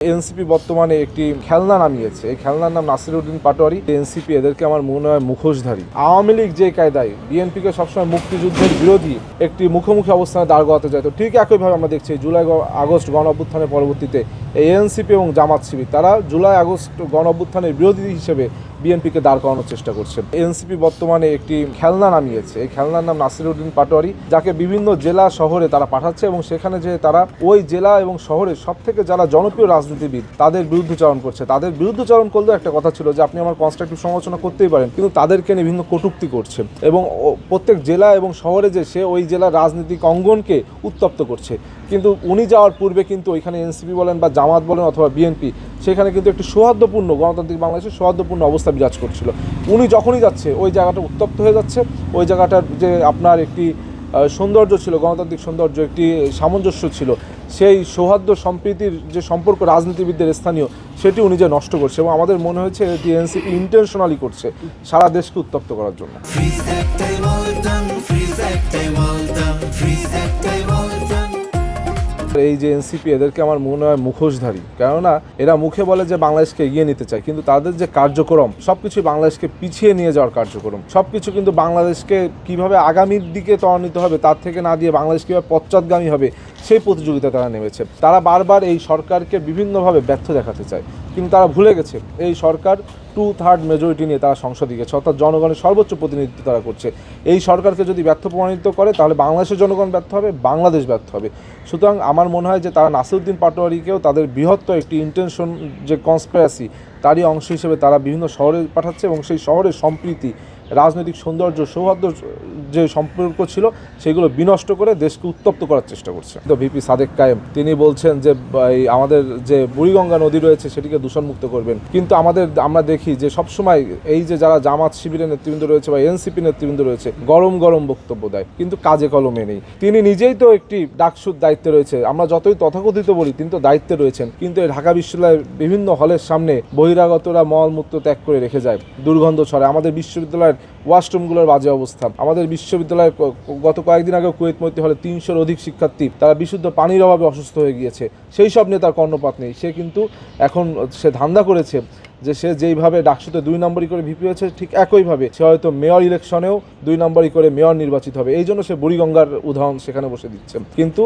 NCP বর্তমানে একটি খেলনা নামিয়েছে। এই খেলনার নাম নাসিরউদ্দিন পাটোয়ারি। এনসিপি এদেরকে আমার মনে হয় মুখোশধারী। আওয়ামী লীগ যে কায়দায় বিএনপিকে সবসময় মুক্তিযুদ্ধের বিরোধী একটি মুখোমুখি অবস্থানে দাঁড় করাতে যায়, তো ঠিক একইভাবে আমরা দেখছি জুলাই আগস্ট গণ অভ্যুত্থানের পরবর্তীতে এই এনসিপি এবং জামাত শিবির তারা জুলাই আগস্ট গণ অভ্যুত্থানের বিরোধী হিসেবে বিএনপিকে দাঁড় করানোর চেষ্টা করছে। এনসিপি বর্তমানে একটি খেলনা নামিয়েছে। এই খেলনার নাম নাসিরউদ্দিন পাটোয়ারি, যাকে বিভিন্ন জেলা শহরে তারা পাঠাচ্ছে এবং সেখানে যে তারা ওই জেলা এবং শহরের সবথেকে যারা জনপ্রিয় রাজনীতিবিদ তাদের বিরুদ্ধচারণ করছে। তাদের বিরুদ্ধচারণ করলেও একটা কথা ছিল যে আপনি আমার কনস্ট্রাকটিভ সমালোচনা করতেই পারেন, কিন্তু তাদেরকে নিয়ে বিভিন্ন কটূক্তি করছে এবং প্রত্যেক জেলা এবং শহরে যে সে ওই জেলার রাজনৈতিক অঙ্গনকে উত্তপ্ত করছে। কিন্তু উনি যাওয়ার পূর্বে কিন্তু ওইখানে এনসিপি বলেন বা জামাত বলেন অথবা বিএনপি, সেখানে কিন্তু একটি সৌহার্দ্যপূর্ণ গণতান্ত্রিক বাংলাদেশের সৌহার্দ্যপূর্ণ অবস্থা বিরাজ করছিল। উনি যখনই যাচ্ছে ওই জায়গাটা উত্তপ্ত হয়ে যাচ্ছে। ওই জায়গাটার যে আপনার একটি সৌন্দর্য ছিল, গণতান্ত্রিক সৌন্দর্য, একটি সামঞ্জস্য ছিল, সেই সৌহার্দ্য সম্প্রীতির যে সম্পর্ক রাজনীতিবিদদের স্থানীয়, সেটি উনি যে নষ্ট করছে। এবং আমাদের মনে হয়েছে এটি এনসিপি ইন্টেনশনালি করছে সারা দেশকে উত্তপ্ত করার জন্য। এই যে এনসিপি এদেরকে আমার মনে হয় মুখোশধারী, কেননা এরা মুখে বলে যে বাংলাদেশকে এগিয়ে নিতে চায়, কিন্তু তাদের যে কার্যক্রম সবকিছু বাংলাদেশকে পিছিয়ে নিয়ে যাওয়ার কার্যক্রম। সবকিছু কিন্তু বাংলাদেশকে কিভাবে আগামীর দিকে ত্বরান্বিত হবে তার থেকে না দিয়ে বাংলাদেশ কীভাবে পশ্চাৎগামী হবে সেই প্রতিযোগিতা তারা নেমেছে। তারা বারবার এই সরকারকে বিভিন্নভাবে ব্যর্থ দেখাতে চায়, কিন্তু তারা ভুলে গেছে এই সরকার 2/3 মেজরিটি নিয়ে তারা সংসদে গেছে, অর্থাৎ জনগণের সর্বোচ্চ প্রতিনিধিত্ব তারা করছে। এই সরকারকে যদি ব্যর্থ প্রমাণিত করে তাহলে বাংলাদেশের জনগণ ব্যর্থ হবে, বাংলাদেশ ব্যর্থ হবে। সুতরাং আমার মনে হয় যে তারা নাসিরউদ্দিন পাটোয়ারিকেও তাদের বৃহত্তর একটি ইন্টেনশন যে কনস্পিরেসি তারই অংশ হিসেবে তারা বিভিন্ন শহরে পাঠাচ্ছে এবং সেই শহরের সম্প্রীতি, রাজনৈতিক সৌন্দর্য, সৌহার্দ্য যে সম্পর্ক ছিল সেগুলো বিনষ্ট করে দেশকে উত্তপ্ত করার চেষ্টা করছে। তো ভিপি সাদেক কায়েম তিনি বলছেন যে আমাদের যে বুড়িগঙ্গা নদী রয়েছে সেটিকে দূষণমুক্ত করবেন, কিন্তু আমরা দেখি যে সবসময় এই যে যারা জামাত শিবিরের নেতৃবৃন্দ রয়েছে বা এনসিপি নেতৃবৃন্দ রয়েছে গরম গরম বক্তব্য দেয়, কিন্তু কাজে কলমে নেই। তিনি নিজেই তো একটি ডাকসুর দায়িত্বে রয়েছে, আমরা যতই তথাকথিত বলি তিনি তো দায়িত্বে রয়েছেন, কিন্তু এই ঢাকা বিশ্ববিদ্যালয়ের বিভিন্ন হলের সামনে বহিরাগতরা মলমূত্র ত্যাগ করে রেখে যায়, দুর্গন্ধ ছড়ায়। আমাদের বিশ্ববিদ্যালয়ের ওয়াশরুমগুলোর বাজে অবস্থা। আমাদের বিশ্ববিদ্যালয়ে গত কয়েকদিন আগে কুয়েত মৈত্রী হলে 300-র অধিক শিক্ষার্থী তারা বিশুদ্ধ পানির অভাবে অসুস্থ হয়ে গিয়েছে। সেই সব নিয়ে তার কর্ণপাত নেই। সে কিন্তু এখন সে ধান্দা করেছে যে সে যেইভাবে ডাকসুতে 2 নম্বরই করে ভিপি হয়েছে ঠিক একইভাবে সে হয়তো মেয়র ইলেকশনেও 2 নম্বরই করে মেয়র নির্বাচিত হবে। এই জন্য সে বুড়িগঙ্গার উদাহরণ সেখানে বসে দিচ্ছে। কিন্তু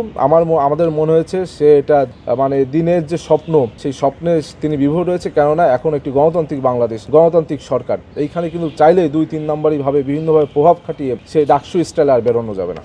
আমাদের মনে হয়েছে সে এটা মানে দিনের যে স্বপ্ন, সেই স্বপ্নে তিনি বিভোর রয়েছে, কেননা এখন একটি গণতান্ত্রিক বাংলাদেশ, গণতান্ত্রিক সরকার। এইখানে কিন্তু চাইলেই 2-3 নম্বরই ভাবে বিভিন্নভাবে প্রভাব খাটিয়ে সে ডাকসু স্টাইলে আর বেরোনো যাবে না।